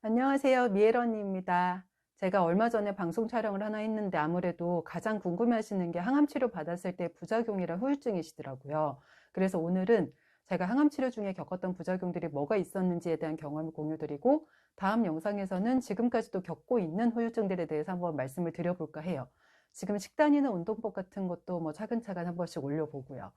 안녕하세요. 미애런입니다. 제가 얼마 전에 방송 촬영을 하나 했는데 아무래도 가장 궁금해 하시는 게 항암 치료 받았을 때 부작용이랑 후유증이시더라고요. 그래서 오늘은 제가 항암 치료 중에 겪었던 부작용들이 뭐가 있었는지에 대한 경험을 공유드리고 다음 영상에서는 지금까지도 겪고 있는 후유증들에 대해서 한번 말씀을 드려볼까 해요. 지금 식단이나 운동법 같은 것도 뭐 차근차근 한 번씩 올려보고요.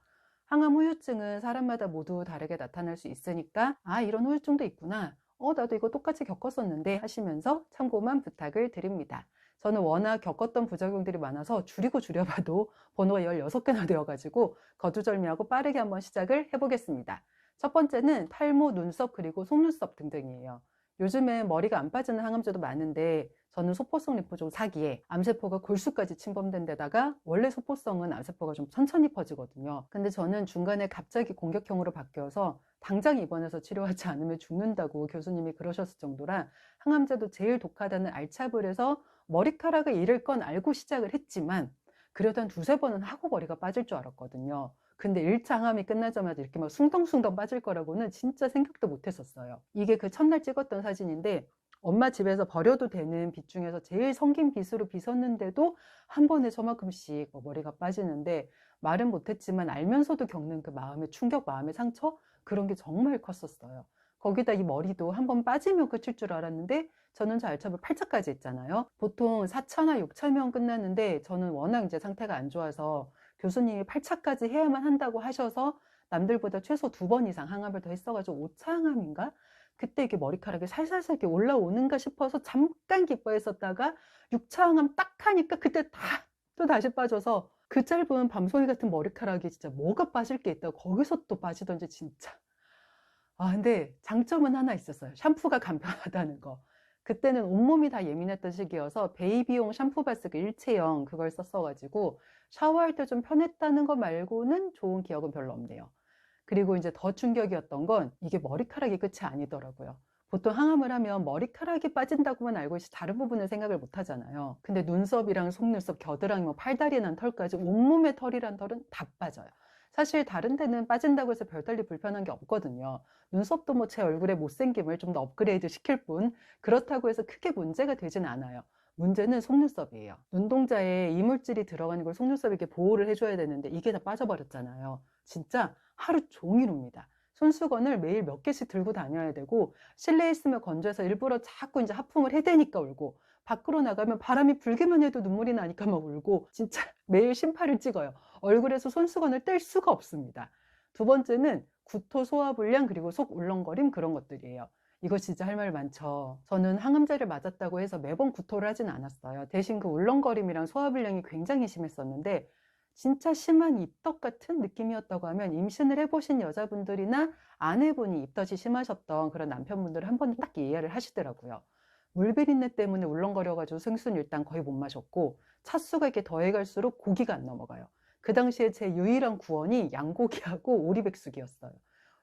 항암 후유증은 사람마다 모두 다르게 나타날 수 있으니까 이런 후유증도 있구나. 나도 이거 똑같이 겪었었는데 하시면서 참고만 부탁을 드립니다. 저는 워낙 겪었던 부작용들이 많아서 줄이고 줄여봐도 번호가 16개나 되어가지고 거두절미하고 빠르게 한번 시작을 해보겠습니다. 첫 번째는 탈모, 눈썹, 그리고 속눈썹 등등이에요. 요즘에 머리가 안 빠지는 항암제도 많은데 저는 소포성 림포종 4기에 암세포가 골수까지 침범된 데다가 원래 소포성은 암세포가 좀 천천히 퍼지거든요. 근데 저는 중간에 갑자기 공격형으로 바뀌어서 당장 입원해서 치료하지 않으면 죽는다고 교수님이 그러셨을 정도라 항암제도 제일 독하다는 알차블 에서 머리카락을 잃을 건 알고 시작을 했지만 그래도 한 두세 번은 하고 머리가 빠질 줄 알았거든요. 근데 1차 항암이 끝나자마자 이렇게 막 숭덩숭덩 빠질 거라고는 진짜 생각도 못 했었어요. 이게 그 첫날 찍었던 사진인데 엄마 집에서 버려도 되는 빗 중에서 제일 성긴 빗으로 빗었는데도 한 번에 저만큼씩 머리가 빠지는데 말은 못했지만 알면서도 겪는 그 마음의 충격, 마음의 상처 그런 게 정말 컸었어요. 거기다 이 머리도 한 번 빠지면 끝일 줄 알았는데 저는 저 알차볼 8차까지 했잖아요. 보통 4차나 6차면 끝났는데 저는 워낙 이제 상태가 안 좋아서 교수님이 8차까지 해야만 한다고 하셔서 남들보다 최소 2번 이상 항암을 더 했어가지고 5차 항암인가? 그때 이렇게 머리카락이 살살살 이렇게 올라오는가 싶어서 잠깐 기뻐했었다가 6차 항암 딱 하니까 그때 또 다시 빠져서 그 짧은 밤송이 같은 머리카락이 진짜 뭐가 빠질 게 있다고 거기서 또 빠지던지 진짜. 근데 장점은 하나 있었어요. 샴푸가 간편하다는 거. 그때는 온몸이 다 예민했던 시기여서 베이비용 샴푸 바스 그 일체형 그걸 썼어가지고 샤워할 때 좀 편했다는 거 말고는 좋은 기억은 별로 없네요. 그리고 이제 더 충격이었던 건 이게 머리카락이 끝이 아니더라고요. 보통 항암을 하면 머리카락이 빠진다고만 알고 있지 다른 부분은 생각을 못 하잖아요. 근데 눈썹이랑 속눈썹, 겨드랑이, 뭐 팔다리에 난 털까지 온몸에 털이란 털은 다 빠져요. 사실 다른 데는 빠진다고 해서 별달리 불편한 게 없거든요. 눈썹도 뭐 제 얼굴의 못생김을 좀 더 업그레이드 시킬 뿐 그렇다고 해서 크게 문제가 되진 않아요. 문제는 속눈썹이에요. 눈동자에 이물질이 들어가는 걸 속눈썹이 이렇게 보호를 해줘야 되는데 이게 다 빠져버렸잖아요. 진짜 하루 종일 옵니다. 손수건을 매일 몇 개씩 들고 다녀야 되고 실내에 있으면 건조해서 일부러 자꾸 이제 하품을 해대니까 울고 밖으로 나가면 바람이 불기만 해도 눈물이 나니까 막 울고 진짜 매일 심파를 찍어요. 얼굴에서 손수건을 뗄 수가 없습니다. 두 번째는 구토, 소화불량, 그리고 속 울렁거림 그런 것들이에요. 이거 진짜 할 말 많죠. 저는 항암제를 맞았다고 해서 매번 구토를 하진 않았어요. 대신 그 울렁거림이랑 소화불량이 굉장히 심했었는데 진짜 심한 입덧 같은 느낌이었다고 하면 임신을 해보신 여자분들이나 아내분이 입덧이 심하셨던 그런 남편분들은 한 번은 딱 이해를 하시더라고요. 물비린내 때문에 울렁거려가지고 생수는 일단 거의 못 마셨고 차수가 이렇게 더해갈수록 고기가 안 넘어가요. 그 당시에 제 유일한 구원이 양고기하고 오리백숙이었어요.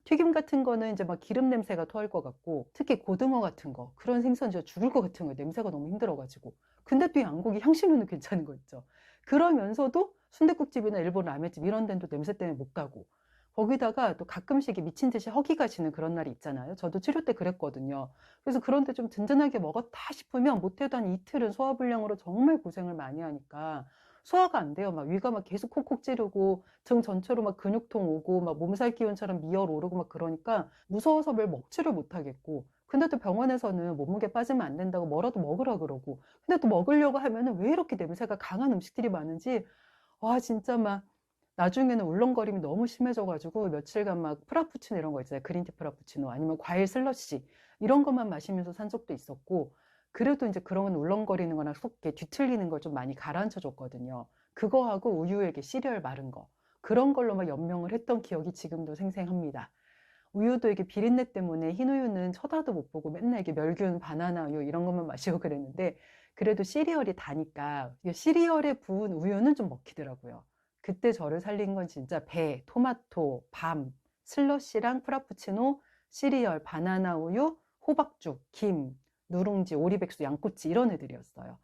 튀김 같은 거는 이제 막 기름 냄새가 토할 것 같고 특히 고등어 같은 거 그런 생선 진짜 죽을 것 같은 거 냄새가 너무 힘들어가지고 근데 또 양고기 향신료는 괜찮은 거 있죠. 그러면서도 순댓국집이나 일본 라면집 이런 데는 또 냄새 때문에 못 가고 거기다가 또 가끔씩 미친 듯이 허기가 지는 그런 날이 있잖아요. 저도 치료 때 그랬거든요. 그래서 그런데 좀 든든하게 먹었다 싶으면 못해도 한 이틀은 소화불량으로 정말 고생을 많이 하니까 소화가 안 돼요. 막 위가 막 계속 콕콕 찌르고 등 전체로 막 근육통 오고 막 몸살 기운처럼 미열 오르고 막 그러니까 무서워서 뭘 먹지를 못하겠고 근데 또 병원에서는 몸무게 빠지면 안 된다고 뭐라도 먹으라 그러고 근데 또 먹으려고 하면은 왜 이렇게 냄새가 강한 음식들이 많은지 와 진짜 막 나중에는 울렁거림이 너무 심해져가지고 며칠간 막 프라푸치노 이런 거 있잖아요. 그린티 프라푸치노 아니면 과일 슬러시 이런 것만 마시면서 산 적도 있었고 그래도 이제 그런 울렁거리는 거나 속게 뒤틀리는 걸 좀 많이 가라앉혀 줬거든요. 그거하고 우유에 이렇게 시리얼 마른 거 그런 걸로 막 연명을 했던 기억이 지금도 생생합니다. 우유도 이게 비린내 때문에 흰 우유는 쳐다도 못 보고 맨날 이게 멸균 바나나 우유 이런 것만 마시고 그랬는데 그래도 시리얼이 다니까 시리얼에 부은 우유는 좀 먹히더라고요. 그때 저를 살린 건 진짜 배, 토마토, 밤, 슬러시랑 프라푸치노, 시리얼, 바나나 우유, 호박죽, 김, 누룽지, 오리백수, 양꼬치 이런 애들이었어요.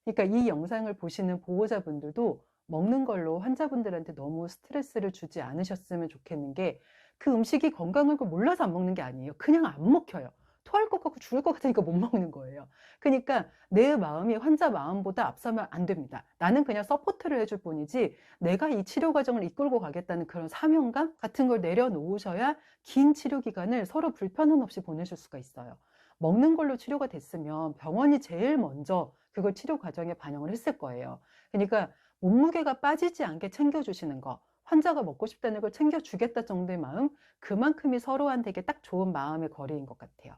그러니까 이 영상을 보시는 보호자분들도 먹는 걸로 환자분들한테 너무 스트레스를 주지 않으셨으면 좋겠는 게 그 음식이 건강한 걸 몰라서 안 먹는 게 아니에요. 그냥 안 먹혀요. 토할 것 같고 죽을 것 같으니까 못 먹는 거예요. 그러니까 내 마음이 환자 마음보다 앞서면 안 됩니다. 나는 그냥 서포트를 해줄 뿐이지 내가 이 치료 과정을 이끌고 가겠다는 그런 사명감 같은 걸 내려놓으셔야 긴 치료 기간을 서로 불편함 없이 보내실 수가 있어요. 먹는 걸로 치료가 됐으면 병원이 제일 먼저 그걸 치료 과정에 반영을 했을 거예요. 그러니까 몸무게가 빠지지 않게 챙겨주시는 거, 환자가 먹고 싶다는 걸 챙겨주겠다 정도의 마음, 그만큼이 서로한테 딱 좋은 마음의 거리인 것 같아요.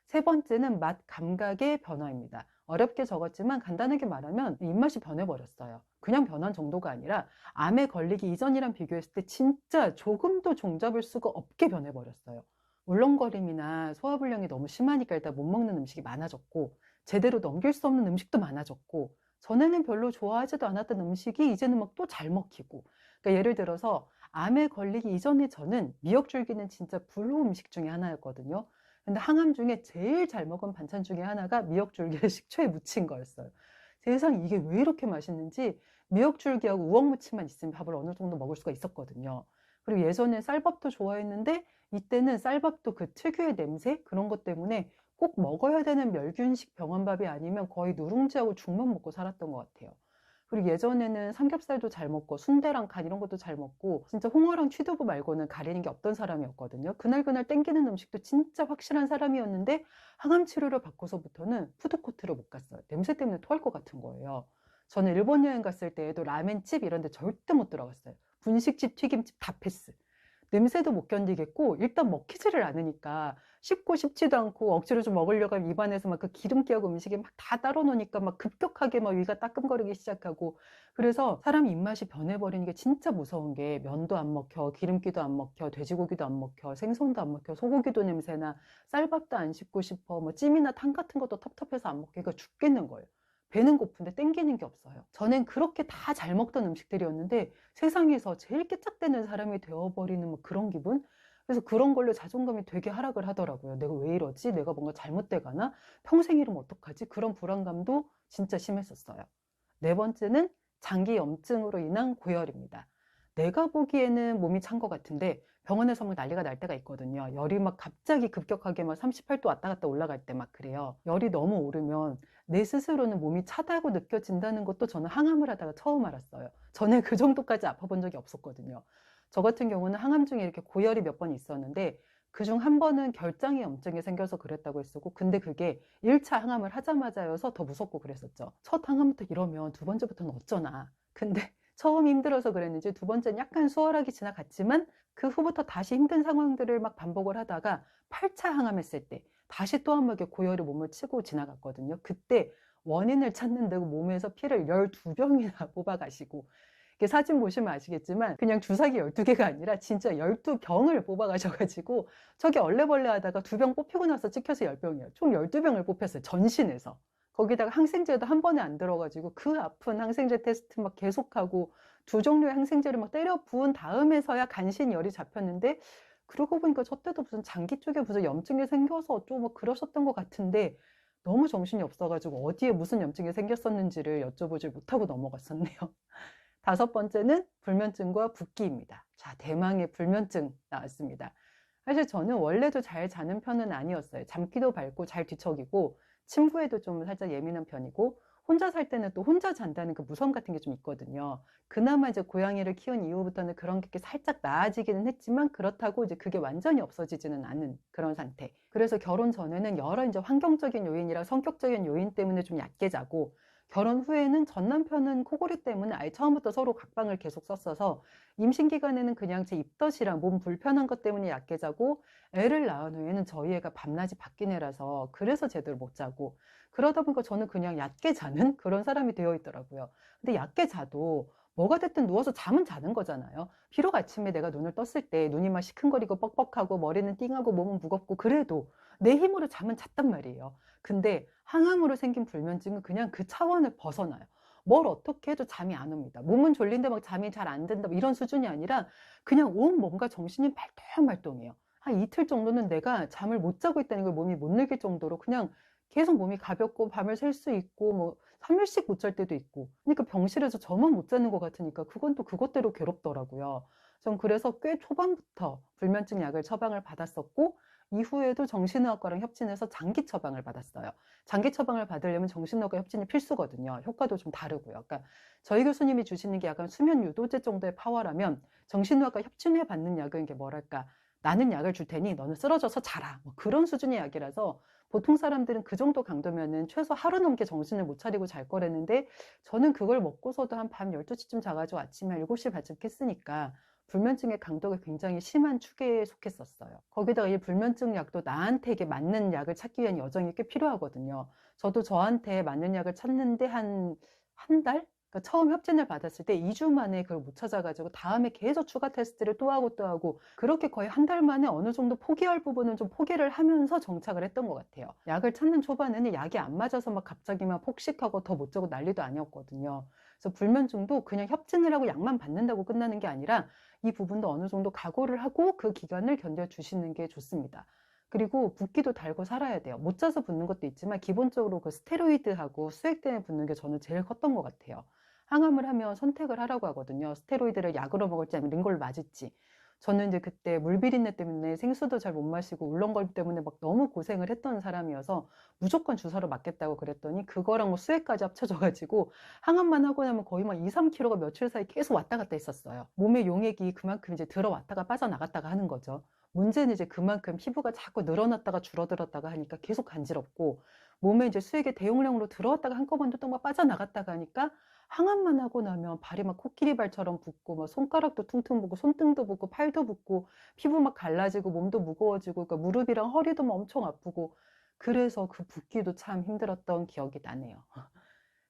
세 번째는 맛 감각의 변화입니다. 어렵게 적었지만 간단하게 말하면 입맛이 변해버렸어요. 그냥 변한 정도가 아니라 암에 걸리기 이전이랑 비교했을 때 진짜 조금도 종잡을 수가 없게 변해버렸어요. 울렁거림이나 소화불량이 너무 심하니까 일단 못 먹는 음식이 많아졌고, 제대로 넘길 수 없는 음식도 많아졌고, 전에는 별로 좋아하지도 않았던 음식이 이제는 막 또 잘 먹히고. 그러니까 예를 들어서 암에 걸리기 이전에 저는 미역줄기는 진짜 불호 음식 중에 하나였거든요. 근데 항암 중에 제일 잘 먹은 반찬 중에 하나가 미역줄기를 식초에 무친 거였어요. 세상 이게 왜 이렇게 맛있는지 미역줄기하고 우엉무침만 있으면 밥을 어느 정도 먹을 수가 있었거든요. 그리고 예전에 쌀밥도 좋아했는데 이때는 쌀밥도 그 특유의 냄새 그런 것 때문에 꼭 먹어야 되는 멸균식 병원밥이 아니면 거의 누룽지하고 죽만 먹고 살았던 것 같아요. 그리고 예전에는 삼겹살도 잘 먹고 순대랑 간 이런 것도 잘 먹고 진짜 홍어랑 취두부 말고는 가리는 게 없던 사람이었거든요. 그날 땡기는 음식도 진짜 확실한 사람이었는데 항암 치료를 받고서부터는 푸드코트를 못 갔어요. 냄새 때문에 토할 것 같은 거예요. 저는 일본 여행 갔을 때에도 라멘집 이런 데 절대 못 들어갔어요. 분식집, 튀김집 다 패스. 냄새도 못 견디겠고 일단 먹히지를 않으니까 씹고 싶지도 않고 억지로 좀 먹으려고 하면 입안에서 막 그 기름기하고 음식이 막 다 따로 노니까 막 급격하게 막 위가 따끔거리기 시작하고 그래서 사람 입맛이 변해버리는 게 진짜 무서운 게 면도 안 먹혀, 기름기도 안 먹혀, 돼지고기도 안 먹혀, 생선도 안 먹혀, 소고기도 냄새나 쌀밥도 안 씹고 싶어, 뭐 찜이나 탕 같은 것도 텁텁해서 안 먹히니까 죽겠는 거예요. 배는 고픈데 땡기는 게 없어요. 저는 그렇게 다 잘 먹던 음식들이었는데 세상에서 제일 깨짝대는 사람이 되어버리는 뭐 그런 기분? 그래서 그런 걸로 자존감이 되게 하락을 하더라고요. 내가 왜 이러지? 내가 뭔가 잘못돼 가나? 평생 이러면 어떡하지? 그런 불안감도 진짜 심했었어요. 네 번째는 장기 염증으로 인한 고열입니다. 내가 보기에는 몸이 찬 것 같은데 병원에서 막 난리가 날 때가 있거든요. 열이 막 갑자기 급격하게 막 38도 왔다 갔다 올라갈 때 막 그래요. 열이 너무 오르면 내 스스로는 몸이 차다고 느껴진다는 것도 저는 항암을 하다가 처음 알았어요. 저는 그 정도까지 아파본 적이 없었거든요. 저 같은 경우는 항암 중에 이렇게 고열이 몇 번 있었는데 그중 한 번은 결장의 염증이 생겨서 그랬다고 했었고 근데 그게 1차 항암을 하자마자여서 더 무섭고 그랬었죠. 첫 항암부터 이러면 두 번째부터는 어쩌나. 근데 처음 힘들어서 그랬는지 두 번째는 약간 수월하게 지나갔지만 그 후부터 다시 힘든 상황들을 막 반복을 하다가 8차 항암했을 때 다시 또 한 번 고열이 몸을 치고 지나갔거든요. 그때 원인을 찾는다고 몸에서 피를 12병이나 뽑아가시고 사진 보시면 아시겠지만 그냥 주사기 12개가 아니라 진짜 12병을 뽑아가셔가지고 저게 얼레벌레 하다가 2병 뽑히고 나서 찍혀서 10병이에요. 총 12병을 뽑혔어요. 전신에서. 거기다가 항생제도 한 번에 안 들어가지고 그 아픈 항생제 테스트 막 계속하고 두 종류의 항생제를 막 때려 부은 다음에서야 간신히 열이 잡혔는데 그러고 보니까 저 때도 무슨 장기 쪽에 무슨 염증이 생겨서 어쩌고 뭐 그러셨던 것 같은데 너무 정신이 없어가지고 어디에 무슨 염증이 생겼었는지를 여쭤보질 못하고 넘어갔었네요. 다섯 번째는 불면증과 붓기입니다. 자, 대망의 불면증 나왔습니다. 사실 저는 원래도 잘 자는 편은 아니었어요. 잠기도 밝고 잘 뒤척이고 침구에도 좀 살짝 예민한 편이고 혼자 살 때는 또 혼자 잔다는 그 무서움 같은 게 좀 있거든요. 그나마 이제 고양이를 키운 이후부터는 그런 게 살짝 나아지기는 했지만 그렇다고 이제 그게 완전히 없어지지는 않은 그런 상태. 그래서 결혼 전에는 여러 이제 환경적인 요인이랑 성격적인 요인 때문에 좀 얕게 자고 결혼 후에는 전 남편은 코골이 때문에 아예 처음부터 서로 각방을 계속 썼어서 임신 기간에는 그냥 제 입덧이랑 몸 불편한 것 때문에 얕게 자고 애를 낳은 후에는 저희 애가 밤낮이 바뀐 애라서 그래서 제대로 못 자고 그러다 보니까 저는 그냥 얕게 자는 그런 사람이 되어 있더라고요. 근데 얕게 자도 뭐가 됐든 누워서 잠은 자는 거잖아요. 비록 아침에 내가 눈을 떴을 때 눈이 막 시큰거리고 뻑뻑하고 머리는 띵하고 몸은 무겁고 그래도 내 힘으로 잠은 잤단 말이에요. 근데 항암으로 생긴 불면증은 그냥 그 차원을 벗어나요. 뭘 어떻게 해도 잠이 안 옵니다. 몸은 졸린데 막 잠이 잘 안 든다 이런 수준이 아니라 그냥 온 몸과 정신이 말똥말똥해요. 한 이틀 정도는 내가 잠을 못 자고 있다는 걸 몸이 못 느낄 정도로 그냥 계속 몸이 가볍고 밤을 샐 수 있고 뭐 3일씩 못 잘 때도 있고 그러니까 병실에서 저만 못 자는 것 같으니까 그건 또 그것대로 괴롭더라고요. 전 그래서 꽤 초반부터 불면증 약을 처방을 받았었고 이후에도 정신의학과랑 협진해서 장기 처방을 받았어요. 장기 처방을 받으려면 정신의학과 협진이 필수거든요. 효과도 좀 다르고요. 그러니까 저희 교수님이 주시는 게 약간 수면 유도제 정도의 파워라면 정신의학과 협진에 받는 약은 이게 뭐랄까, 나는 약을 줄 테니 너는 쓰러져서 자라, 뭐 그런 수준의 약이라서 보통 사람들은 그 정도 강도면은 최소 하루 넘게 정신을 못 차리고 잘 거랬는데, 저는 그걸 먹고서도 한 밤 12시쯤 자가지고 아침에 7시 반쯤 깼으니까 불면증의 강도가 굉장히 심한 축에 속했었어요. 거기다가 이 불면증 약도 나한테 이게 맞는 약을 찾기 위한 여정이 꽤 필요하거든요. 저도 저한테 맞는 약을 찾는데 한 달? 그러니까 처음 협진을 받았을 때 2주 만에 그걸 못 찾아가지고 다음에 계속 추가 테스트를 또 하고 또 하고, 그렇게 거의 한 달 만에 어느 정도 포기할 부분은 좀 포기를 하면서 정착을 했던 것 같아요. 약을 찾는 초반에는 약이 안 맞아서 막 갑자기 막 폭식하고 더 못 자고 난리도 아니었거든요. 그래서 불면증도 그냥 협진을 하고 약만 받는다고 끝나는 게 아니라 이 부분도 어느 정도 각오를 하고 그 기간을 견뎌주시는 게 좋습니다. 그리고 붓기도 달고 살아야 돼요. 못 자서 붓는 것도 있지만 기본적으로 그 스테로이드하고 수액 때문에 붓는 게 저는 제일 컸던 것 같아요. 항암을 하면 선택을 하라고 하거든요. 스테로이드를 약으로 먹을지 아니면 링골을 맞을지. 저는 이제 그때 물비린내 때문에 생수도 잘 못 마시고 울렁거림 때문에 막 너무 고생을 했던 사람이어서 무조건 주사로 맞겠다고 그랬더니 그거랑 뭐 수액까지 합쳐져가지고 항암만 하고 나면 거의 막 2, 3kg가 며칠 사이 계속 왔다 갔다 했었어요. 몸에 용액이 그만큼 이제 들어왔다가 빠져나갔다가 하는 거죠. 문제는 이제 그만큼 피부가 자꾸 늘어났다가 줄어들었다가 하니까 계속 간지럽고, 몸에 이제 수액이 대용량으로 들어왔다가 한꺼번에 또 막 빠져나갔다가 하니까 항암만 하고 나면 발이 막 코끼리 발처럼 붓고, 막 손가락도 퉁퉁 붓고, 손등도 붓고, 팔도 붓고, 피부 막 갈라지고, 몸도 무거워지고, 그러니까 무릎이랑 허리도 막 엄청 아프고, 그래서 그 붓기도 참 힘들었던 기억이 나네요.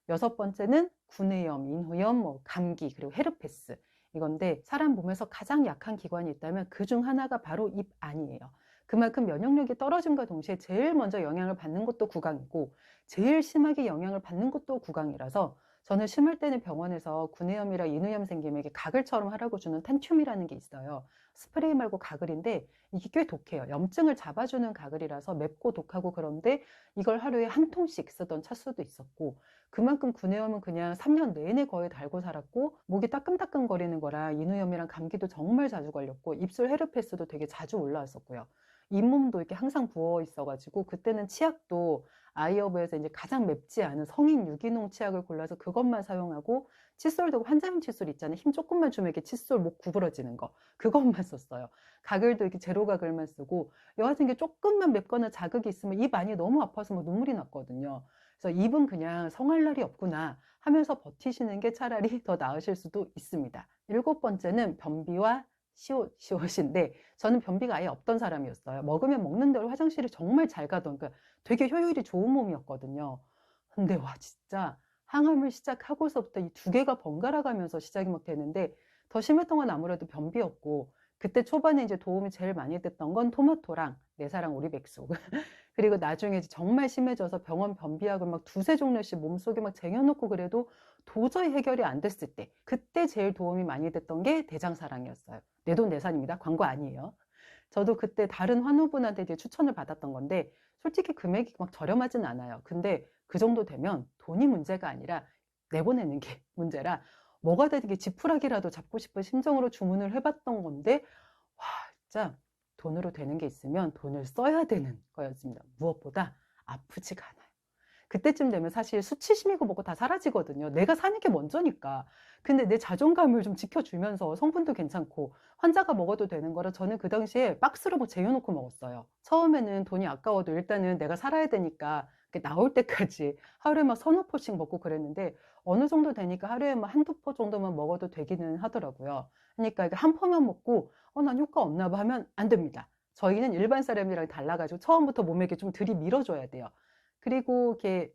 여섯 번째는 구내염, 인후염, 뭐 감기, 그리고 헤르페스. 이건데 사람 몸에서 가장 약한 기관이 있다면 그 중 하나가 바로 입 안이에요. 그만큼 면역력이 떨어짐과 동시에 제일 먼저 영향을 받는 것도 구강이고 제일 심하게 영향을 받는 것도 구강이라서, 저는 심할 때는 병원에서 구내염이랑 인후염 생기면 이게 가글처럼 하라고 주는 탄튬이라는 게 있어요. 스프레이 말고 가글인데 이게 꽤 독해요. 염증을 잡아주는 가글이라서 맵고 독하고, 그런데 이걸 하루에 한 통씩 쓰던 차수도 있었고, 그만큼 구내염은 그냥 3년 내내 거의 달고 살았고, 목이 따끔따끔거리는 거라 인후염이랑 감기도 정말 자주 걸렸고, 입술 헤르페스도 되게 자주 올라왔었고요. 잇몸도 이렇게 항상 부어 있어가지고 그때는 치약도 아이허브에서 이제 가장 맵지 않은 성인 유기농 치약을 골라서 그것만 사용하고, 칫솔도 환자용 칫솔 있잖아요. 힘 조금만 주면 이렇게 칫솔 목 구부러지는 거, 그것만 썼어요. 가글도 이렇게 제로 가글만 쓰고, 여하튼 게 조금만 맵거나 자극이 있으면 입 안이 너무 아파서 막 눈물이 났거든요. 그래서 입은 그냥 성할 날이 없구나 하면서 버티시는 게 차라리 더 나으실 수도 있습니다. 일곱 번째는 변비와 시옷인데, 저는 변비가 아예 없던 사람이었어요. 먹으면 먹는 대로 화장실을 정말 잘 가던, 그러니까 되게 효율이 좋은 몸이었거든요. 근데 와, 진짜 항암을 시작하고서부터 이 두 개가 번갈아 가면서 시작이 막 되는데, 더 심했던 건 아무래도 변비였고, 그때 초반에 이제 도움이 제일 많이 됐던 건 토마토랑 내 사랑 오리백숙. 그리고 나중에 정말 심해져서 병원 변비약을 막 두세 종류씩 몸속에 막 쟁여놓고 그래도 도저히 해결이 안 됐을 때, 그때 제일 도움이 많이 됐던 게 대장사랑이었어요. 내돈내산입니다. 광고 아니에요. 저도 그때 다른 환우분한테 이제 추천을 받았던 건데, 솔직히 금액이 막 저렴하진 않아요. 근데 그 정도 되면 돈이 문제가 아니라 내보내는 게 문제라, 뭐가 되게 지푸라기라도 잡고 싶은 심정으로 주문을 해봤던 건데, 와, 진짜 돈으로 되는 게 있으면 돈을 써야 되는 거였습니다. 무엇보다 아프지가 않아요. 그때쯤 되면 사실 수치심이고 뭐고 다 사라지거든요. 내가 사는 게 먼저니까. 근데 내 자존감을 좀 지켜주면서 성분도 괜찮고 환자가 먹어도 되는 거라, 저는 그 당시에 박스로 뭐 쟁여놓고 먹었어요. 처음에는 돈이 아까워도 일단은 내가 살아야 되니까 나올 때까지 하루에 막 서너 포씩 먹고 그랬는데, 어느 정도 되니까 하루에 막 한두 포 정도만 먹어도 되기는 하더라고요. 그러니까 이게 한 포만 먹고 난 효과 없나 봐 하면 안 됩니다. 저희는 일반 사람이랑 달라가지고 처음부터 몸에게 좀 들이밀어줘야 돼요. 그리고 이렇게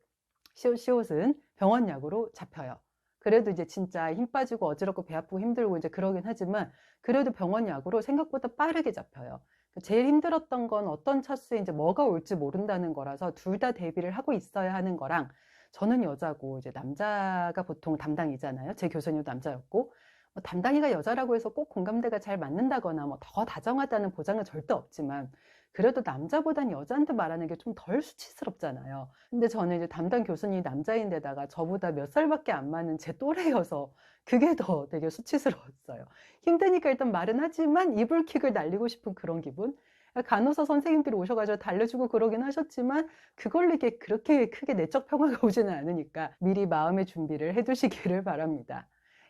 시옷은 병원 약으로 잡혀요. 그래도 이제 진짜 힘 빠지고 어지럽고 배 아프고 힘들고 이제 그러긴 하지만, 그래도 병원 약으로 생각보다 빠르게 잡혀요. 제일 힘들었던 건 어떤 차수에 이제 뭐가 올지 모른다는 거라서 둘 다 대비를 하고 있어야 하는 거랑, 저는 여자고 이제 남자가 보통 담당이잖아요. 제 교수님도 남자였고, 뭐 담당이가 여자라고 해서 꼭 공감대가 잘 맞는다거나 뭐 더 다정하다는 보장은 절대 없지만, 그래도 남자보단 여자한테 말하는 게 좀 덜 수치스럽잖아요. 근데 저는 이제 담당 교수님이 남자인데다가 저보다 몇 살밖에 안 많은 제 또래여서 그게 더 되게 수치스러웠어요. 힘드니까 일단 말은 하지만 이불킥을 날리고 싶은 그런 기분. 간호사 선생님들이 오셔가지고 달래주고 그러긴 하셨지만 그걸로 이게 그렇게 크게 내적 평화가 오지는 않으니까 미리 마음의 준비를 해두시기를 바랍니다.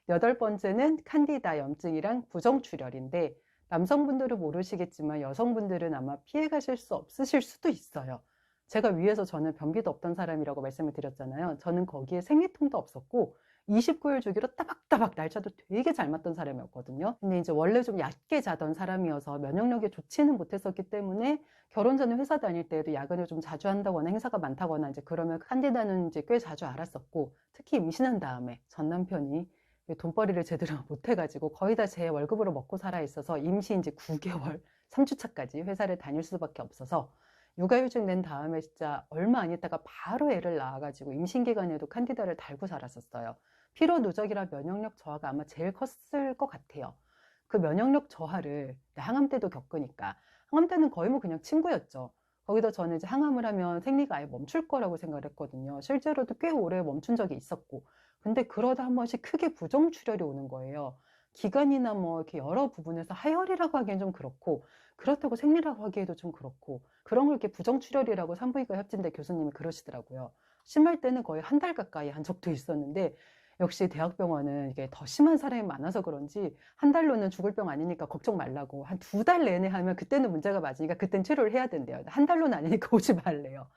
여덟 번째는 칸디다 염증이랑 부정출혈인데 남성분들은 모르시겠지만 여성분들은 아마 피해 가실 수 없으실 수도 있어요. 제가 위에서 저는 변비도 없던 사람이라고 말씀을 드렸잖아요. 저는 거기에 생리통도 없었고 29일 주기로 따박따박 날짜도 되게 잘 맞던 사람이었거든요. 근데 이제 원래 좀 얕게 자던 사람이어서 면역력이 좋지는 못했었기 때문에 결혼 전에 회사 다닐 때에도 야근을 좀 자주 한다거나 행사가 많다거나 이제 그러면 칸디다는 이제 꽤 자주 알았었고, 특히 임신한 다음에 전 남편이 돈벌이를 제대로 못 해가지고 거의 다 제 월급으로 먹고 살아 있어서 임시 이제 9개월, 3주차까지 회사를 다닐 수밖에 없어서 육아휴직 낸 다음에 진짜 얼마 안 있다가 바로 애를 낳아가지고 임신 기간에도 칸디다를 달고 살았었어요. 피로 누적이랑 면역력 저하가 아마 제일 컸을 것 같아요. 그 면역력 저하를 항암 때도 겪으니까 항암 때는 거의 뭐 그냥 친구였죠. 거기다 저는 이제 항암을 하면 생리가 아예 멈출 거라고 생각을 했거든요. 실제로도 꽤 오래 멈춘 적이 있었고, 근데 그러다 한 번씩 크게 부정출혈이 오는 거예요. 기관이나 뭐 이렇게 여러 부분에서 하혈이라고 하기엔 좀 그렇고, 그렇다고 생리라고 하기에도 좀 그렇고, 그런 걸 이렇게 부정출혈이라고 산부인과 협진대 교수님이 그러시더라고요. 심할 때는 거의 한 달 가까이 한 적도 있었는데, 역시 대학병원은 이게 더 심한 사람이 많아서 그런지 한 달로는 죽을 병 아니니까 걱정 말라고, 한 두 달 내내 하면 그때는 문제가 맞으니까 그땐 치료를 해야 된대요. 한 달로는 아니니까 오지 말래요.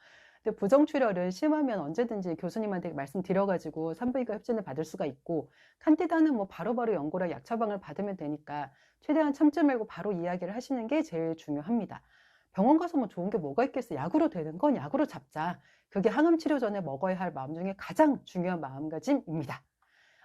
근데 부정출혈은 심하면 언제든지 교수님한테 말씀드려가지고 산부인과 협진을 받을 수가 있고, 칸디다는 뭐 바로바로 연고랑 약 처방을 받으면 되니까 최대한 참지 말고 바로 이야기를 하시는 게 제일 중요합니다. 병원 가서 뭐 좋은 게 뭐가 있겠어. 약으로 되는 건 약으로 잡자. 그게 항암 치료 전에 먹어야 할 마음 중에 가장 중요한 마음가짐입니다.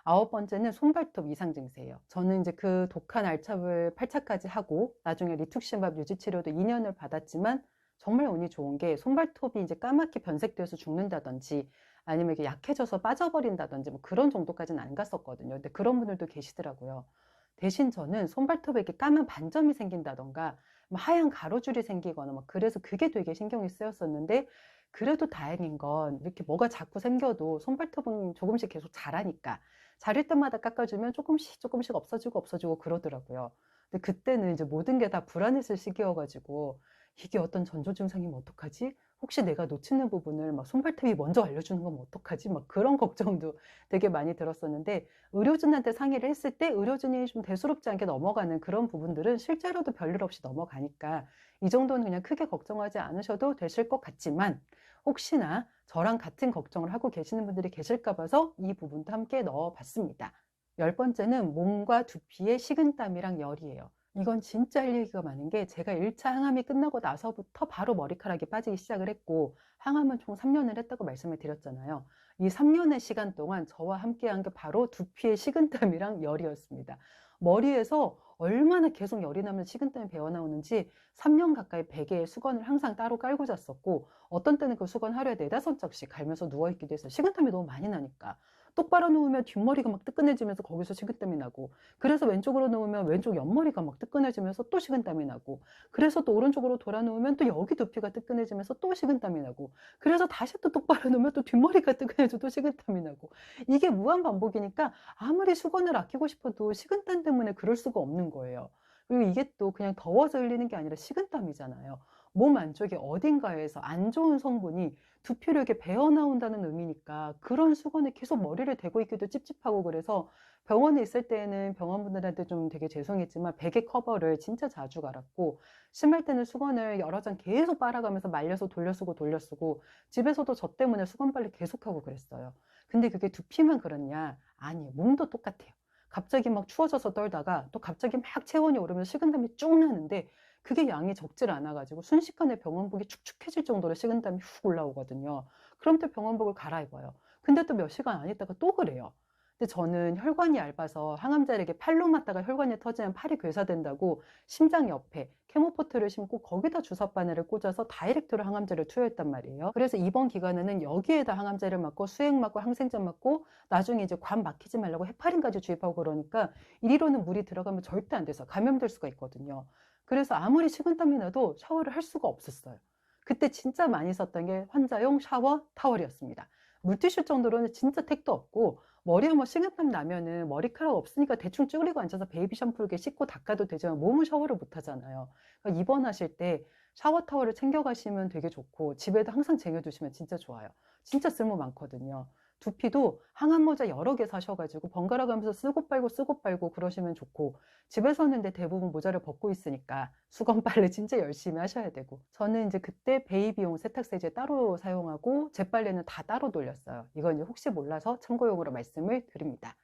아홉 번째는 손발톱 이상 증세예요. 저는 이제 그 독한 알차을 8차까지 하고 나중에 리툭심밥 유지 치료도 2년을 받았지만 정말 운이 좋은 게 손발톱이 이제 까맣게 변색돼서 죽는다든지 아니면 이게 약해져서 빠져버린다든지 뭐 그런 정도까지는 안 갔었거든요. 근데 그런 분들도 계시더라고요. 대신 저는 손발톱에 이렇게 까만 반점이 생긴다던가 뭐 하얀 가로줄이 생기거나 막 그래서 그게 되게 신경이 쓰였었는데, 그래도 다행인 건 이렇게 뭐가 자꾸 생겨도 손발톱은 조금씩 계속 자라니까 자를 때마다 깎아주면 조금씩 조금씩 없어지고 없어지고 그러더라고요. 근데 그때는 이제 모든 게 다 불안했을 시기여가지고 이게 어떤 전조 증상이면 어떡하지? 혹시 내가 놓치는 부분을 막 손발톱이 먼저 알려주는 건 어떡하지? 막 그런 걱정도 되게 많이 들었었는데, 의료진한테 상의를 했을 때 의료진이 좀 대수롭지 않게 넘어가는 그런 부분들은 실제로도 별일 없이 넘어가니까 이 정도는 그냥 크게 걱정하지 않으셔도 되실 것 같지만, 혹시나 저랑 같은 걱정을 하고 계시는 분들이 계실까 봐서 이 부분도 함께 넣어봤습니다. 열 번째는 몸과 두피의 식은땀이랑 열이에요. 이건 진짜 할 얘기가 많은 게, 제가 1차 항암이 끝나고 나서부터 바로 머리카락이 빠지기 시작을 했고 항암은 총 3년을 했다고 말씀을 드렸잖아요. 이 3년의 시간 동안 저와 함께 한 게 바로 두피의 식은땀이랑 열이었습니다. 머리에서 얼마나 계속 열이 나면 식은땀이 배어나오는지 3년 가까이 베개에 수건을 항상 따로 깔고 잤었고, 어떤 때는 그 수건 하루에 4~5짝씩 갈면서 누워있기도 했어요. 식은땀이 너무 많이 나니까. 똑바로 누우면 뒷머리가 막 뜨끈해지면서 거기서 식은땀이 나고, 그래서 왼쪽으로 누우면 왼쪽 옆머리가 막 뜨끈해지면서 또 식은땀이 나고, 그래서 또 오른쪽으로 돌아 누우면 또 여기 두피가 뜨끈해지면서 또 식은땀이 나고, 그래서 다시 또 똑바로 누우면 또 뒷머리가 뜨끈해져 또 식은땀이 나고, 이게 무한 반복이니까 아무리 수건을 아끼고 싶어도 식은땀 때문에 그럴 수가 없는 거예요. 그리고 이게 또 그냥 더워서 흘리는 게 아니라 식은땀이잖아요. 몸 안쪽에 어딘가에서 안 좋은 성분이 두피로 이렇게 배어 나온다는 의미니까 그런 수건에 계속 머리를 대고 있기도 찝찝하고, 그래서 병원에 있을 때는 병원분들한테 좀 되게 죄송했지만 베개 커버를 진짜 자주 갈았고, 심할 때는 수건을 여러 장 계속 빨아가면서 말려서 돌려쓰고 돌려쓰고, 집에서도 저 때문에 수건 빨래 계속하고 그랬어요. 근데 그게 두피만 그렇냐? 아니에요. 몸도 똑같아요. 갑자기 막 추워져서 떨다가 또 갑자기 막 체온이 오르면 식은땀이 쭉 나는데 그게 양이 적질 않아가지고 순식간에 병원복이 축축해질 정도로 식은땀이 훅 올라오거든요. 그럼 또 병원복을 갈아입어요. 근데 또 몇 시간 안 있다가 또 그래요. 근데 저는 혈관이 얇아서 항암제를 이렇게 팔로 맞다가 혈관이 터지면 팔이 괴사된다고 심장 옆에 케모포트를 심고 거기다 주사 바늘을 꽂아서 다이렉트로 항암제를 투여했단 말이에요. 그래서 이번 기간에는 여기에다 항암제를 맞고 수액 맞고 항생제 맞고 나중에 이제 관 막히지 말라고 헤파린까지 주입하고 그러니까 이리로는 물이 들어가면 절대 안 돼서 감염될 수가 있거든요. 그래서 아무리 식은땀이 나도 샤워를 할 수가 없었어요. 그때 진짜 많이 썼던 게 환자용 샤워 타월이었습니다. 물티슈 정도로는 진짜 택도 없고, 머리 한번 식은땀 나면은 머리카락 없으니까 대충 쭈그리고 앉아서 베이비 샴푸 이렇게 씻고 닦아도 되지만 몸은 샤워를 못 하잖아요. 그러니까 입원하실 때 샤워 타월을 챙겨 가시면 되게 좋고 집에도 항상 쟁여 두시면 진짜 좋아요. 진짜 쓸모 많거든요. 두피도 항암 모자 여러 개 사셔 가지고 번갈아 가면서 쓰고 빨고 그러시면 좋고, 집에서는 근데 대부분 모자를 벗고 있으니까 수건 빨래 진짜 열심히 하셔야 되고. 저는 이제 그때 베이비용 세탁세제 따로 사용하고 제 빨래는 다 따로 돌렸어요. 이건 이제 혹시 몰라서 참고용으로 말씀을 드립니다.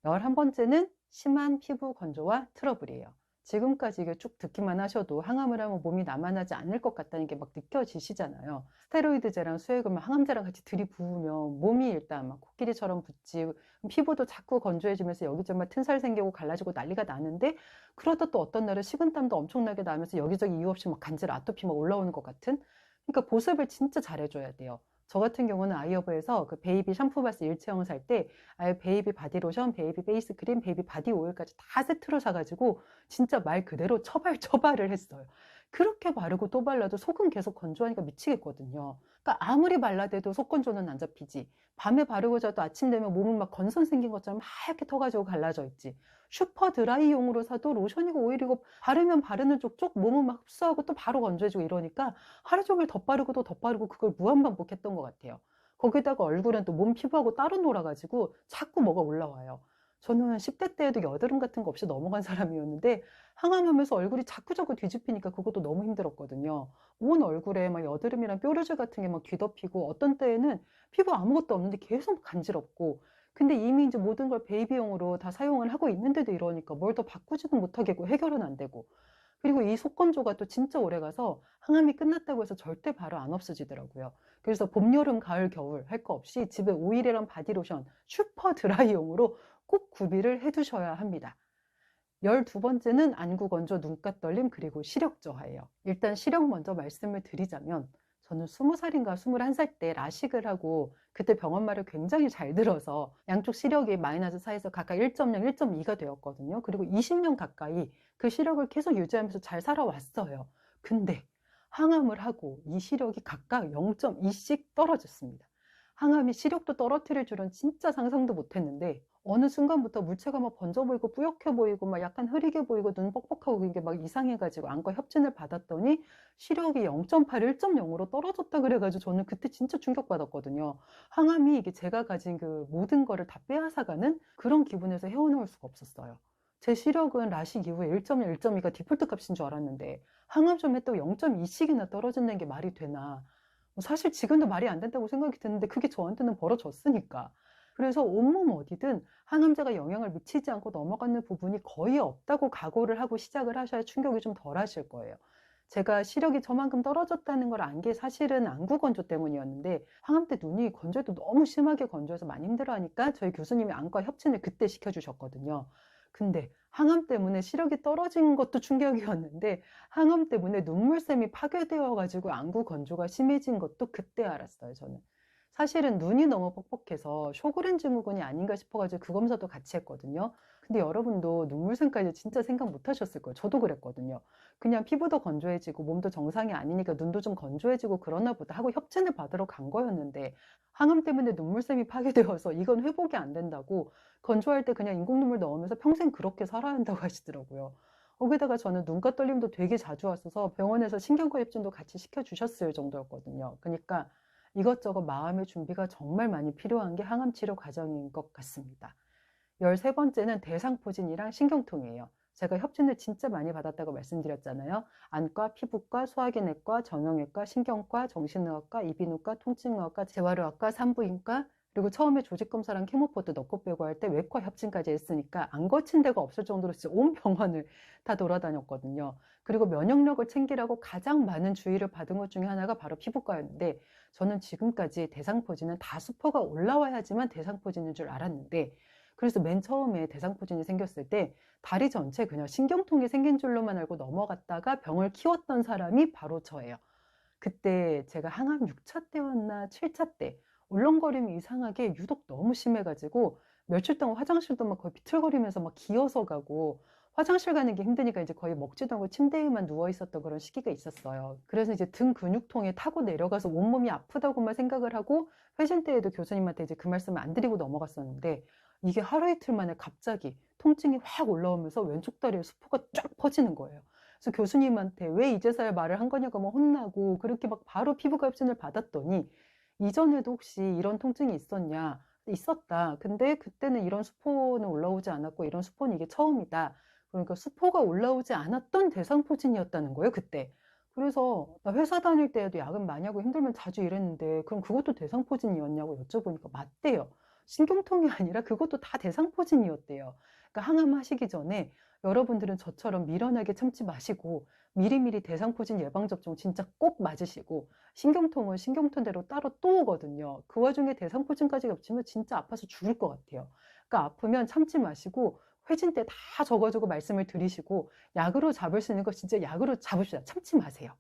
11번째는 심한 피부 건조와 트러블이에요. 지금까지 이게 쭉 듣기만 하셔도 항암을 하면 몸이 남아나지 않을 것 같다는 게 막 느껴지시잖아요. 스테로이드제랑 수액을 막 항암제랑 같이 들이부으면 몸이 일단 막 코끼리처럼 붓지, 피부도 자꾸 건조해지면서 여기저기 막 튼살 생기고 갈라지고 난리가 나는데, 그러다 또 어떤 날은 식은땀도 엄청나게 나면서 여기저기 이유 없이 막 간질 아토피 막 올라오는 것 같은. 그러니까 보습을 진짜 잘해줘야 돼요. 저 같은 경우는 아이허브에서 그 베이비 샴푸 바스 일체형을 살 때 아예 베이비 바디로션, 베이비 베이스 크림, 베이비 바디 오일까지 다 세트로 사가지고 진짜 말 그대로 처발처발을 했어요. 그렇게 바르고 또 발라도 속은 계속 건조하니까 미치겠거든요. 그러니까 아무리 발라대도 속 건조는 안 잡히지. 밤에 바르고 자도 아침 되면 몸은 막 건선 생긴 것처럼 하얗게 터가지고 갈라져 있지. 슈퍼 드라이용으로 사도 로션이고 오일이고 바르면 바르는 쪽쪽 몸은 막 흡수하고 또 바로 건조해지고 이러니까 하루 종일 덧바르고 또 덧바르고 그걸 무한반복했던 것 같아요. 거기다가 얼굴은 또 몸 피부하고 따로 놀아가지고 자꾸 뭐가 올라와요. 저는 10대 때에도 여드름 같은 거 없이 넘어간 사람이었는데 항암하면서 얼굴이 자꾸자꾸 뒤집히니까 그것도 너무 힘들었거든요. 온 얼굴에 막 여드름이랑 뾰루지 같은 게 막 뒤덮이고, 어떤 때에는 피부 아무것도 없는데 계속 간지럽고, 근데 이미 이제 모든 걸 베이비용으로 다 사용을 하고 있는데도 이러니까 뭘 더 바꾸지도 못하겠고 해결은 안 되고. 그리고 이 속건조가 또 진짜 오래 가서 항암이 끝났다고 해서 절대 바로 안 없어지더라고요. 그래서 봄, 여름, 가을, 겨울 할 거 없이 집에 오일이랑 바디로션 슈퍼 드라이용으로 꼭 구비를 해 두셔야 합니다. 12번째는 안구 건조, 눈가 떨림, 그리고 시력 저하예요. 일단 시력 먼저 말씀을 드리자면, 저는 20살인가 21살 때 라식을 하고 그때 병원 말을 굉장히 잘 들어서 양쪽 시력이 마이너스 4에서 각각 1.0, 1.2가 되었거든요. 그리고 20년 가까이 그 시력을 계속 유지하면서 잘 살아왔어요. 근데 항암을 하고 이 시력이 각각 0.2씩 떨어졌습니다. 항암이 시력도 떨어뜨릴 줄은 진짜 상상도 못했는데, 어느 순간부터 물체가 막 번져 보이고 뿌옇게 보이고 막 약간 흐리게 보이고 눈 뻑뻑하고 이게 막 이상해가지고 안과 협진을 받았더니 시력이 0.8, 1.0으로 떨어졌다 그래가지고 저는 그때 진짜 충격받았거든요. 항암이 이게 제가 가진 그 모든 거를 다 빼앗아가는 그런 기분에서 헤어나올 수가 없었어요. 제 시력은 라식 이후에 1.1, 1.2가 디폴트 값인 줄 알았는데 항암 좀 했다고 0.2씩이나 떨어진다는 게 말이 되나. 사실 지금도 말이 안 된다고 생각이 드는데 그게 저한테는 벌어졌으니까. 그래서 온몸 어디든 항암제가 영향을 미치지 않고 넘어가는 부분이 거의 없다고 각오를 하고 시작을 하셔야 충격이 좀 덜 하실 거예요. 제가 시력이 저만큼 떨어졌다는 걸 안 게 사실은 안구 건조 때문이었는데, 항암 때 눈이 건조해도 너무 심하게 건조해서 많이 힘들어하니까 저희 교수님이 안과 협진을 그때 시켜주셨거든요. 근데 항암 때문에 시력이 떨어진 것도 충격이었는데, 항암 때문에 눈물샘이 파괴되어 가지고 안구 건조가 심해진 것도 그때 알았어요, 저는. 사실은 눈이 너무 뻑뻑해서 쇼그렌 증후군이 아닌가 싶어 가지고 그 검사도 같이 했거든요. 근데 여러분도 눈물샘까지 진짜 생각 못 하셨을 거예요. 저도 그랬거든요. 그냥 피부도 건조해지고 몸도 정상이 아니니까 눈도 좀 건조해지고 그러나 보다 하고 협진을 받으러 간 거였는데, 항암 때문에 눈물샘이 파괴되어서 이건 회복이 안 된다고 건조할 때 그냥 인공 눈물 넣으면서 평생 그렇게 살아야 한다고 하시더라고요. 거기다가 저는 눈가 떨림도 되게 자주 왔어서 병원에서 신경과 협진도 같이 시켜주셨을 정도였거든요. 그러니까 이것저것 마음의 준비가 정말 많이 필요한 게 항암 치료 과정인 것 같습니다. 13번째는 대상포진이랑 신경통이에요. 제가 협진을 진짜 많이 받았다고 말씀드렸잖아요. 안과, 피부과, 소화기내과, 정형외과, 신경과, 정신의학과, 이비인후과, 통증의학과, 재활의학과, 산부인과, 그리고 처음에 조직검사랑 케모포트 넣고 빼고 할 때 외과 협진까지 했으니까 안 거친 데가 없을 정도로 진짜 온 병원을 다 돌아다녔거든요. 그리고 면역력을 챙기라고 가장 많은 주의를 받은 것 중에 하나가 바로 피부과였는데, 저는 지금까지 대상포진은 다 수포가 올라와야지만 대상포진인 줄 알았는데, 그래서 맨 처음에 대상포진이 생겼을 때 다리 전체 그냥 신경통이 생긴 줄로만 알고 넘어갔다가 병을 키웠던 사람이 바로 저예요. 그때 제가 항암 6차 때였나 7차 때 울렁거림이 이상하게 유독 너무 심해가지고 며칠 동안 화장실도 막 거의 비틀거리면서 막 기어서 가고, 화장실 가는 게 힘드니까 이제 거의 먹지도 않고 침대에만 누워 있었던 그런 시기가 있었어요. 그래서 이제 등 근육통에 타고 내려가서 온몸이 아프다고만 생각을 하고 회신 때에도 교수님한테 이제 그 말씀을 안 드리고 넘어갔었는데, 이게 하루 이틀 만에 갑자기 통증이 확 올라오면서 왼쪽 다리에 수포가 쫙 퍼지는 거예요. 그래서 교수님한테 왜 이제서야 말을 한 거냐고 막 혼나고 그렇게 막 바로 피부과 협진을 받았더니 이전에도 혹시 이런 통증이 있었냐? 있었다. 근데 그때는 이런 수포는 올라오지 않았고 이런 수포는 이게 처음이다. 그러니까 수포가 올라오지 않았던 대상포진이었다는 거예요, 그때. 그래서 나 회사 다닐 때에도 야근 많이 하고 힘들면 자주 이랬는데 그럼 그것도 대상포진이었냐고 여쭤보니까 맞대요. 신경통이 아니라 그것도 다 대상포진이었대요. 그러니까 항암하시기 전에 여러분들은 저처럼 미련하게 참지 마시고 미리미리 대상포진 예방접종 진짜 꼭 맞으시고 신경통은 신경통대로 따로 또 오거든요. 그 와중에 대상포진까지 겹치면 진짜 아파서 죽을 것 같아요. 그러니까 아프면 참지 마시고 회진 때 다 적어주고 말씀을 드리시고 약으로 잡을 수 있는 거 진짜 약으로 잡읍시다. 참지 마세요.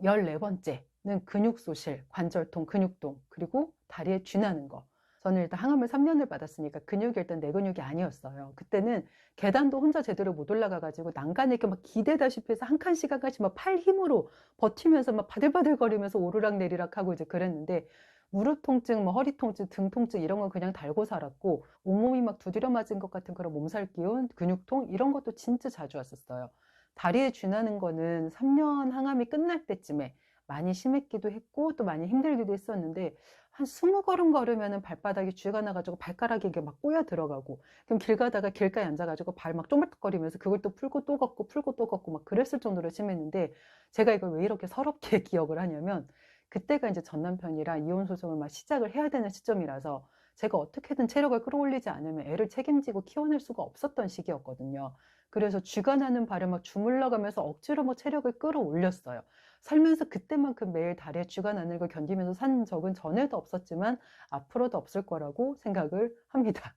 14번째는 근육소실, 관절통, 근육통, 그리고 다리에 쥐나는 거. 저는 일단 항암을 3년을 받았으니까 근육이 일단 내 근육이 아니었어요. 그때는 계단도 혼자 제대로 못 올라가가지고 난간에 이렇게 막 기대다시피 해서 한 칸씩 한 칸씩 막 팔 힘으로 버티면서 막 바들바들거리면서 오르락 내리락 하고 이제 그랬는데 무릎 통증, 뭐 허리 통증, 등 통증 이런 건 그냥 달고 살았고 온몸이 막 두드려 맞은 것 같은 그런 몸살 기운, 근육통 이런 것도 진짜 자주 왔었어요. 다리에 쥐나는 거는 3년 항암이 끝날 때쯤에 많이 심했기도 했고 또 많이 힘들기도 했었는데 한 20걸음 걸으면은 발바닥에 쥐가 나가지고 발가락이 이게 막 꼬여 들어가고 그럼 길 가다가 길가에 앉아가지고 발 막 쪼물떡거리면서 그걸 또 풀고 또 걷고 풀고 또 걷고 막 그랬을 정도로 심했는데 제가 이걸 왜 이렇게 서럽게 기억을 하냐면 그때가 이제 전 남편이랑 이혼 소송을 막 시작을 해야 되는 시점이라서 제가 어떻게든 체력을 끌어올리지 않으면 애를 책임지고 키워낼 수가 없었던 시기였거든요. 그래서 쥐가 나는 발을 막 주물러가면서 억지로 뭐 체력을 끌어올렸어요. 살면서 그때만큼 매일 다리에 쥐가 나는 걸 견디면서 산 적은 전에도 없었지만 앞으로도 없을 거라고 생각을 합니다.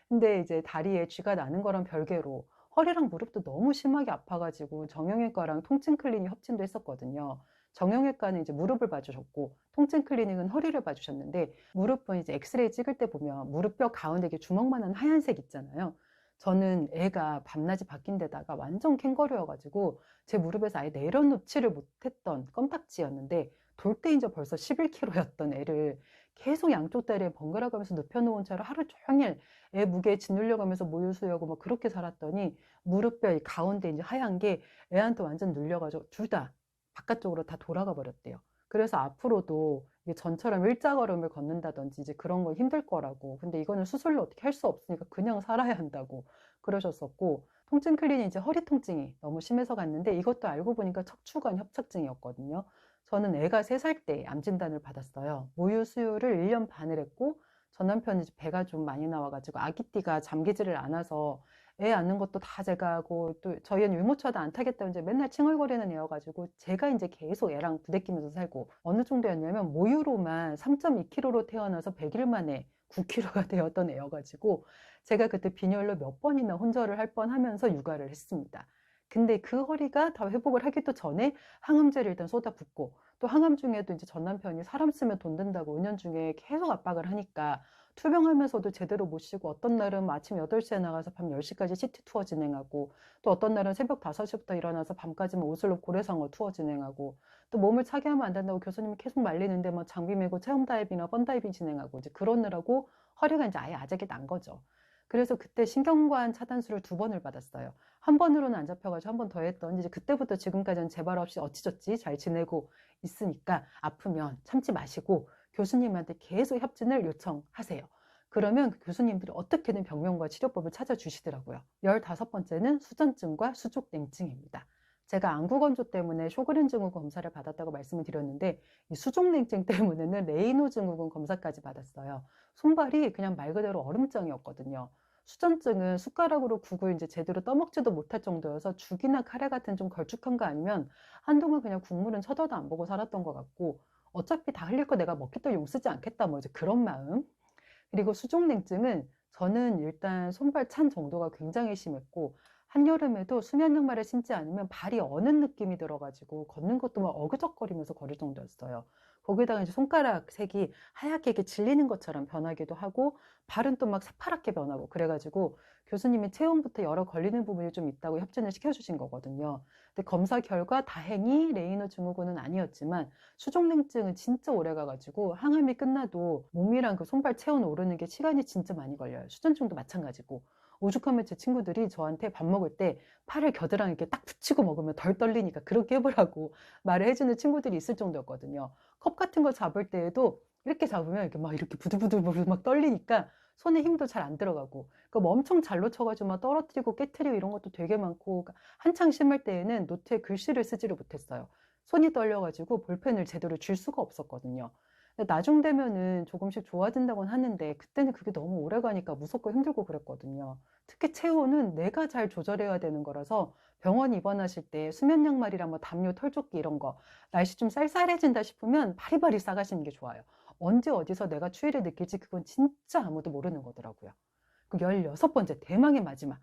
근데 이제 다리에 쥐가 나는 거랑 별개로 허리랑 무릎도 너무 심하게 아파가지고 정형외과랑 통증 클리닉 협진도 했었거든요. 정형외과는 이제 무릎을 봐주셨고 통증 클리닉은 허리를 봐주셨는데 무릎은 이제 엑스레이 찍을 때 보면 무릎뼈 가운데 이게 주먹만한 하얀색 있잖아요. 저는 애가 밤낮이 바뀐 데다가 완전 캥거루여가지고 제 무릎에서 아예 내려놓지를 못했던 껌딱지였는데 돌 때 이제 벌써 11kg였던 애를 계속 양쪽 다리에 번갈아 가면서 눕혀놓은 채로 하루 종일 애 무게에 짓눌려 가면서 모유 수유하고 막 그렇게 살았더니 무릎뼈 이 가운데 이제 하얀 게 애한테 완전 눌려가지고 둘 다 바깥쪽으로 다 돌아가 버렸대요. 그래서 앞으로도 이게 전처럼 일자걸음을 걷는다든지 이제 그런 거 힘들 거라고. 근데 이거는 수술로 어떻게 할 수 없으니까 그냥 살아야 한다고 그러셨었고, 통증 클리닉 이제 허리 통증이 너무 심해서 갔는데 이것도 알고 보니까 척추관 협착증이었거든요. 저는 애가 3살 때 암 진단을 받았어요. 모유 수유를 1년 반을 했고, 전 남편이 이제 배가 좀 많이 나와가지고 아기띠가 잠기지를 않아서 애 안는 것도 다 제가 하고 또 저희는 유모차도 안 타겠다고 이제 맨날 칭얼거리는 애여가지고 제가 이제 계속 애랑 부대끼면서 살고 어느 정도였냐면 모유로만 3.2kg로 태어나서 100일 만에 9kg가 되었던 애여가지고 제가 그때 빈혈로 몇 번이나 혼절을 할 뻔하면서 육아를 했습니다. 근데 그 허리가 다 회복을 하기도 전에 항암제를 일단 쏟아붓고 또 항암 중에도 이제 전 남편이 사람 쓰면 돈 든다고 은연중에 계속 압박을 하니까 투병하면서도 제대로 못 쉬고 어떤 날은 아침 8시에 나가서 밤 10시까지 시티 투어 진행하고 또 어떤 날은 새벽 5시부터 일어나서 밤까지 오슬로 고래상어 투어 진행하고 또 몸을 차게 하면 안 된다고 교수님이 계속 말리는데 막 장비 메고 체험 다이빙이나 펀 다이빙 진행하고 이제 그러느라고 허리가 이제 아예 아작이 난 거죠. 그래서 그때 신경관 차단술을 2번을 받았어요. 한 번으로는 안 잡혀가지고 한 번 더 했더니 이제 그때부터 지금까지는 제발 없이 어찌저찌 잘 지내고 있으니까 아프면 참지 마시고 교수님한테 계속 협진을 요청하세요. 그러면 교수님들이 어떻게든 병명과 치료법을 찾아주시더라고요. 15번째는 수전증과 수족냉증입니다. 제가 안구건조 때문에 쇼그렌 증후군 검사를 받았다고 말씀을 드렸는데 이 수족냉증 때문에는 레이노 증후군 검사까지 받았어요. 손발이 그냥 말 그대로 얼음장이었거든요. 수전증은 숟가락으로 국을 이제 제대로 떠먹지도 못할 정도여서 죽이나 카레 같은 좀 걸쭉한 거 아니면 한동안 그냥 국물은 쳐다도 안 보고 살았던 것 같고 어차피 다 흘릴 거 내가 먹겠다 용 쓰지 않겠다 뭐 이제 그런 마음. 그리고 수족냉증은 저는 일단 손발 찬 정도가 굉장히 심했고 한여름에도 수면 양말을 신지 않으면 발이 어는 느낌이 들어가지고 걷는 것도 막 어그적거리면서 걸을 정도였어요. 거기다가 이제 손가락 색이 하얗게 이렇게 질리는 것처럼 변하기도 하고 발은 또 막 새파랗게 변하고 그래가지고 교수님이 체온부터 여러 걸리는 부분이 좀 있다고 협진을 시켜주신 거거든요. 근데 검사 결과 다행히 레이너 증후군은 아니었지만 수족냉증은 진짜 오래 가가지고 항암이 끝나도 몸이랑 그 손발 체온 오르는 게 시간이 진짜 많이 걸려요. 수전증도 마찬가지고 오죽하면 제 친구들이 저한테 밥 먹을 때 팔을 겨드랑이에 이렇게 딱 붙이고 먹으면 덜 떨리니까 그렇게 해보라고 말을 해주는 친구들이 있을 정도였거든요. 컵 같은 거 잡을 때에도 이렇게 잡으면 이렇게 막 이렇게 부들부들 막 떨리니까 손에 힘도 잘 안 들어가고, 그러니까 뭐 엄청 잘 놓쳐가지고 막 떨어뜨리고 깨트리고 이런 것도 되게 많고, 그러니까 한창 심할 때에는 노트에 글씨를 쓰지를 못했어요. 손이 떨려가지고 볼펜을 제대로 쥘 수가 없었거든요. 근데 나중 되면은 조금씩 좋아진다고는 하는데 그때는 그게 너무 오래 가니까 무섭고 힘들고 그랬거든요. 특히 체온은 내가 잘 조절해야 되는 거라서 병원 입원하실 때 수면 양말이랑 뭐 담요, 털조끼 이런 거, 날씨 좀 쌀쌀해진다 싶으면 바리바리 싸가시는 게 좋아요. 언제 어디서 내가 추위를 느낄지 그건 진짜 아무도 모르는 거더라고요. 그 16번째 대망의 마지막,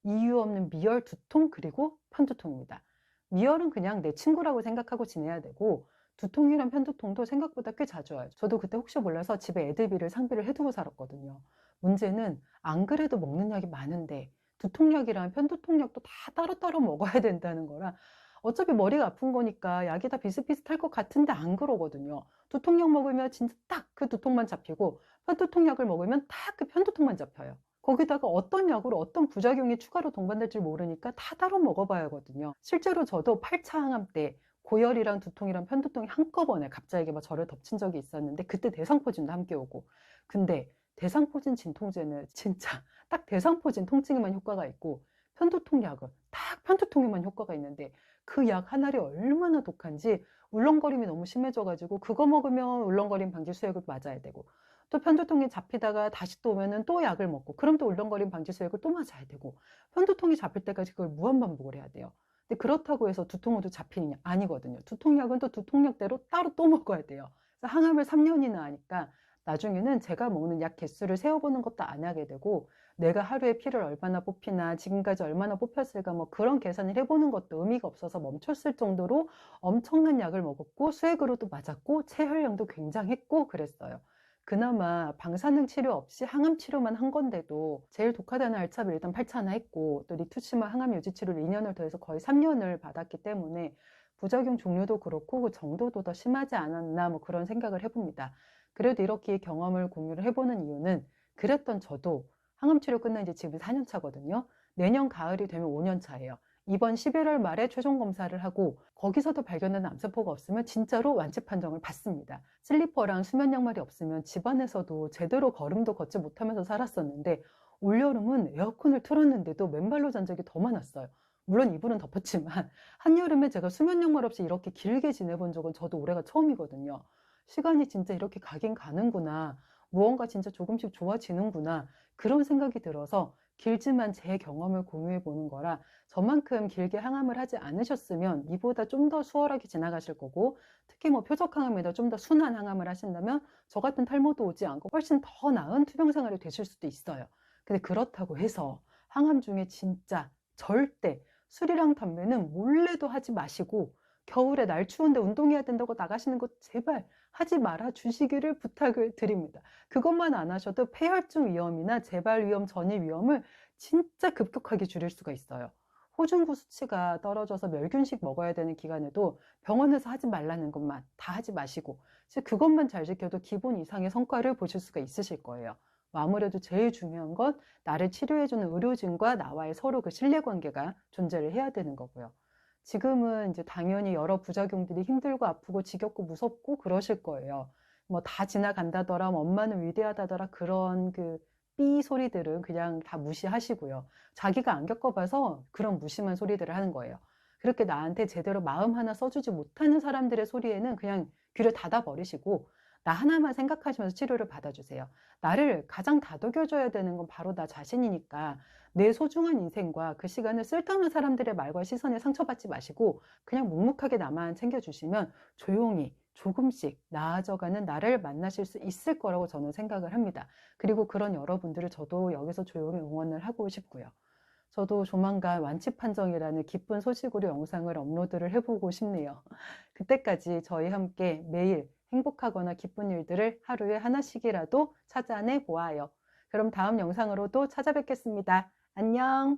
이유 없는 미열, 두통, 그리고 편두통입니다. 미열은 그냥 내 친구라고 생각하고 지내야 되고, 두통이랑 편두통도 생각보다 꽤 자주 와요. 저도 그때 혹시 몰라서 집에 애들비를 상비를 해두고 살았거든요. 문제는 안 그래도 먹는 약이 많은데 두통약이랑 편두통약도 다 따로따로 먹어야 된다는 거라, 어차피 머리가 아픈 거니까 약이 다 비슷비슷할 것 같은데 안 그러거든요. 두통약 먹으면 진짜 딱 그 두통만 잡히고, 편두통약을 먹으면 딱 그 편두통만 잡혀요. 거기다가 어떤 약으로 어떤 부작용이 추가로 동반될지 모르니까 다 따로 먹어봐야 하거든요. 실제로 저도 8차 항암 때 고열이랑 두통이랑 편두통이 한꺼번에 갑자기 막 저를 덮친 적이 있었는데, 그때 대상포진도 함께 오고. 근데 대상포진 진통제는 진짜 딱 대상포진 통증에만 효과가 있고, 편두통 약은 딱 편두통에만 효과가 있는데, 그 약 하나를 얼마나 독한지, 울렁거림이 너무 심해져가지고 그거 먹으면 울렁거림 방지 수액을 맞아야 되고, 또 편두통이 잡히다가 다시 또 오면은 또 약을 먹고, 그럼 또 울렁거림 방지 수액을 또 맞아야 되고, 편두통이 잡힐 때까지 그걸 무한반복을 해야 돼요. 근데 그렇다고 해서 두통으로 잡히느냐? 아니거든요. 두통약은 또 두통약대로 따로 또 먹어야 돼요. 그래서 항암을 3년이나 하니까 나중에는 제가 먹는 약 개수를 세어보는 것도 안 하게 되고, 내가 하루에 피를 얼마나 뽑히나, 지금까지 얼마나 뽑혔을까, 뭐 그런 계산을 해보는 것도 의미가 없어서 멈췄을 정도로 엄청난 약을 먹었고, 수액으로도 맞았고, 체혈량도 굉장했고 그랬어요. 그나마 방사능 치료 없이 항암 치료만 한 건데도 제일 독하다는 알차를 일단 8차나 했고, 또 리투시마 항암 유지 치료를 2년을 더해서 거의 3년을 받았기 때문에 부작용 종류도 그렇고 그 정도도 더 심하지 않았나, 뭐 그런 생각을 해봅니다. 그래도 이렇게 경험을 공유를 해보는 이유는, 그랬던 저도 항암 치료 끝난 지 지금 4년 차거든요. 내년 가을이 되면 5년 차예요. 이번 11월 말에 최종 검사를 하고 거기서도 발견되는 암세포가 없으면 진짜로 완치 판정을 받습니다. 슬리퍼랑 수면 양말이 없으면 집안에서도 제대로 걸음도 걷지 못하면서 살았었는데, 올여름은 에어컨을 틀었는데도 맨발로 잔 적이 더 많았어요. 물론 이불은 덮었지만 한여름에 제가 수면 양말 없이 이렇게 길게 지내본 적은 저도 올해가 처음이거든요. 시간이 진짜 이렇게 가긴 가는구나, 무언가 진짜 조금씩 좋아지는구나, 그런 생각이 들어서 길지만 제 경험을 공유해 보는 거라, 저만큼 길게 항암을 하지 않으셨으면 이보다 좀 더 수월하게 지나가실 거고, 특히 뭐 표적 항암에다 좀 더 순한 항암을 하신다면 저 같은 탈모도 오지 않고 훨씬 더 나은 투병 생활이 되실 수도 있어요. 근데 그렇다고 해서 항암 중에 진짜 절대 술이랑 담배는 몰래도 하지 마시고, 겨울에 날 추운데 운동해야 된다고 나가시는 거 제발 하지 말아 주시기를 부탁을 드립니다. 그것만 안 하셔도 폐혈증 위험이나 재발 위험, 전이 위험을 진짜 급격하게 줄일 수가 있어요. 호중구 수치가 떨어져서 멸균식 먹어야 되는 기간에도 병원에서 하지 말라는 것만 다 하지 마시고, 그것만 잘 지켜도 기본 이상의 성과를 보실 수가 있으실 거예요. 아무래도 제일 중요한 건 나를 치료해주는 의료진과 나와의 서로 그 신뢰관계가 존재를 해야 되는 거고요. 지금은 이제 당연히 여러 부작용들이 힘들고 아프고 지겹고 무섭고 그러실 거예요. 뭐 다 지나간다더라, 뭐 엄마는 위대하다더라, 그런 그 삐 소리들은 그냥 다 무시하시고요. 자기가 안 겪어봐서 그런 무심한 소리들을 하는 거예요. 그렇게 나한테 제대로 마음 하나 써주지 못하는 사람들의 소리에는 그냥 귀를 닫아버리시고, 나 하나만 생각하시면서 치료를 받아주세요. 나를 가장 다독여줘야 되는 건 바로 나 자신이니까, 내 소중한 인생과 그 시간을 쓸데없는 사람들의 말과 시선에 상처받지 마시고 그냥 묵묵하게 나만 챙겨주시면 조용히 조금씩 나아져가는 나를 만나실 수 있을 거라고 저는 생각을 합니다. 그리고 그런 여러분들을 저도 여기서 조용히 응원을 하고 싶고요. 저도 조만간 완치 판정이라는 기쁜 소식으로 영상을 업로드를 해보고 싶네요. 그때까지 저희 함께 매일 행복하거나 기쁜 일들을 하루에 하나씩이라도 찾아내 보아요. 그럼 다음 영상으로도 찾아뵙겠습니다. 안녕.